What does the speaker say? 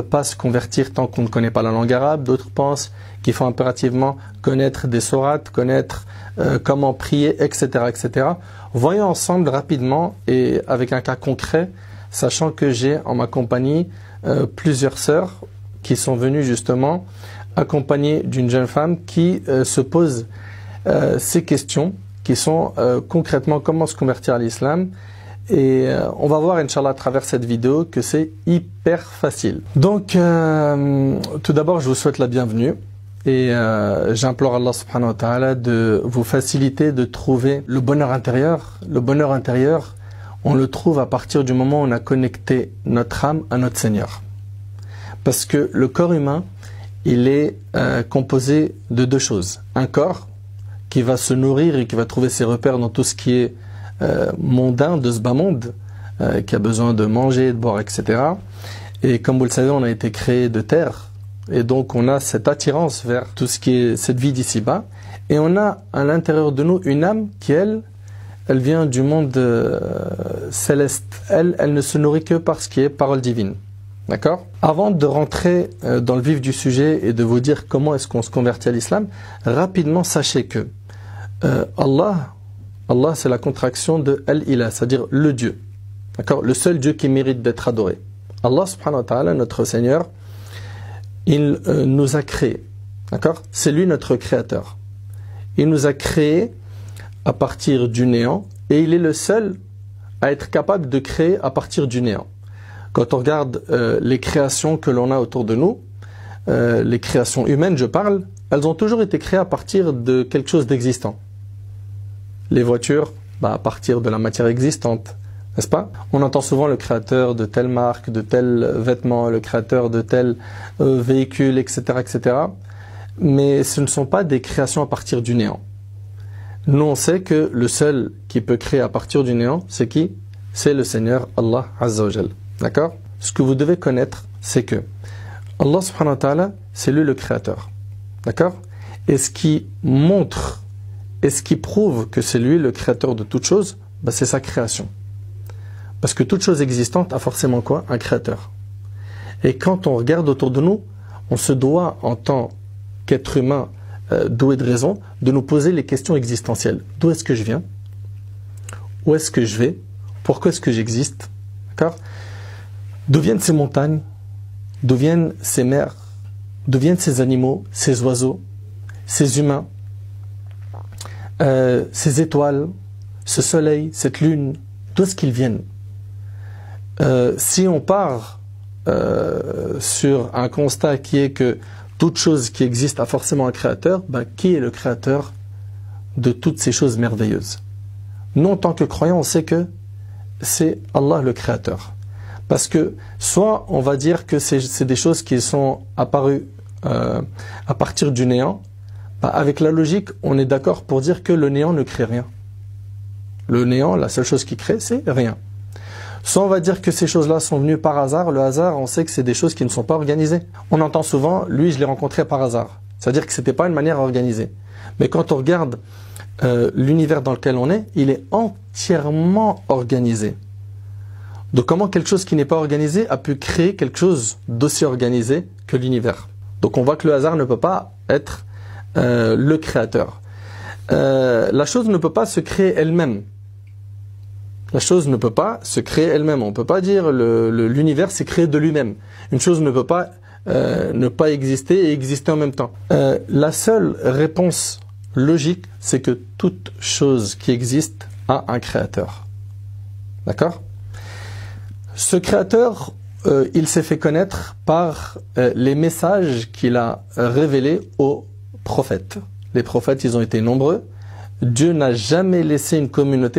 pas se convertir tant qu'on ne connaît pas la langue arabe. D'autres pensent qu'il faut impérativement connaître des sourates, connaître comment prier, etc., etc. Voyons ensemble rapidement et avec un cas concret, sachant que j'ai en ma compagnie plusieurs sœurs qui sont venues justement accompagnées d'une jeune femme qui se pose ces questions qui sont concrètement comment se convertir à l'islam. Et on va voir, Inch'Allah, à travers cette vidéo que c'est hyper facile. Donc, tout d'abord, je vous souhaite la bienvenue. Et j'implore Allah subhanahu wa ta'ala de vous faciliter de trouver le bonheur intérieur. Le bonheur intérieur, on le trouve à partir du moment où on a connecté notre âme à notre Seigneur. Parce que le corps humain, il est composé de deux choses. Un corps qui va se nourrir et qui va trouver ses repères dans tout ce qui est mondain de ce bas monde, qui a besoin de manger, de boire, etc. Et comme vous le savez, on a été créé de terre. Et donc on a cette attirance vers tout ce qui est cette vie d'ici-bas. Et on a à l'intérieur de nous une âme qui, elle vient du monde céleste. Elle ne se nourrit que par ce qui est parole divine. D'accord ? Avant de rentrer dans le vif du sujet et de vous dire comment est-ce qu'on se convertit à l'islam, rapidement sachez que Allah c'est la contraction de Al-Ilah, c'est-à-dire le Dieu. D'accord ? Le seul Dieu qui mérite d'être adoré. Allah subhanahu wa ta'ala, notre Seigneur, il nous a créés. D'accord ? C'est lui notre créateur. Il nous a créés à partir du néant et il est le seul à être capable de créer à partir du néant. Quand on regarde les créations que l'on a autour de nous, les créations humaines, je parle, elles ont toujours été créées à partir de quelque chose d'existant. Les voitures, à partir de la matière existante, n'est-ce pas ? On entend souvent le créateur de telle marque, de tel vêtement, le créateur de tel véhicule, etc., etc. Mais ce ne sont pas des créations à partir du néant. Nous, on sait que le seul qui peut créer à partir du néant, c'est qui ? C'est le Seigneur Allah Azza wa Jal. D'accord ? Ce que vous devez connaître, c'est que Allah subhanahu wa ta'ala, c'est lui le créateur. D'accord ? Et ce qui montre et ce qui prouve que c'est lui le créateur de toute chose, c'est sa création. Parce que toute chose existante a forcément quoi ? Un créateur. Et quand on regarde autour de nous, on se doit, en tant qu'être humain doué de raison, de nous poser les questions existentielles. D'où est-ce que je viens ? Où est-ce que je vais ? Pourquoi est-ce que j'existe ? D'accord ? D'où viennent ces montagnes ? D'où viennent ces mers ? D'où viennent ces animaux, ces oiseaux, ces humains, ces étoiles, ce soleil, cette lune ? D'où est-ce qu'ils viennent ? Si on part sur un constat qui est que toute chose qui existe a forcément un créateur, qui est le créateur de toutes ces choses merveilleuses ? Nous, en tant que croyants, on sait que c'est Allah le créateur. Parce que soit on va dire que c'est des choses qui sont apparues à partir du néant, avec la logique, on est d'accord pour dire que le néant ne crée rien. Le néant, la seule chose qui crée, c'est rien. Soit on va dire que ces choses-là sont venues par hasard. Le hasard, on sait que c'est des choses qui ne sont pas organisées. On entend souvent, lui, je l'ai rencontré par hasard. C'est-à-dire que c'était pas une manière organisée. Mais quand on regarde l'univers dans lequel on est, il est entièrement organisé. Donc comment quelque chose qui n'est pas organisé a pu créer quelque chose d'aussi organisé que l'univers ? Donc on voit que le hasard ne peut pas être le créateur. La chose ne peut pas se créer elle-même. La chose ne peut pas se créer elle-même. On ne peut pas dire l'univers s'est créé de lui-même. Une chose ne peut pas ne pas exister et exister en même temps. La seule réponse logique, c'est que toute chose qui existe a un créateur. D'accord ? Ce créateur, il s'est fait connaître par les messages qu'il a révélés aux prophètes. Les prophètes, ils ont été nombreux. Dieu n'a jamais laissé une communauté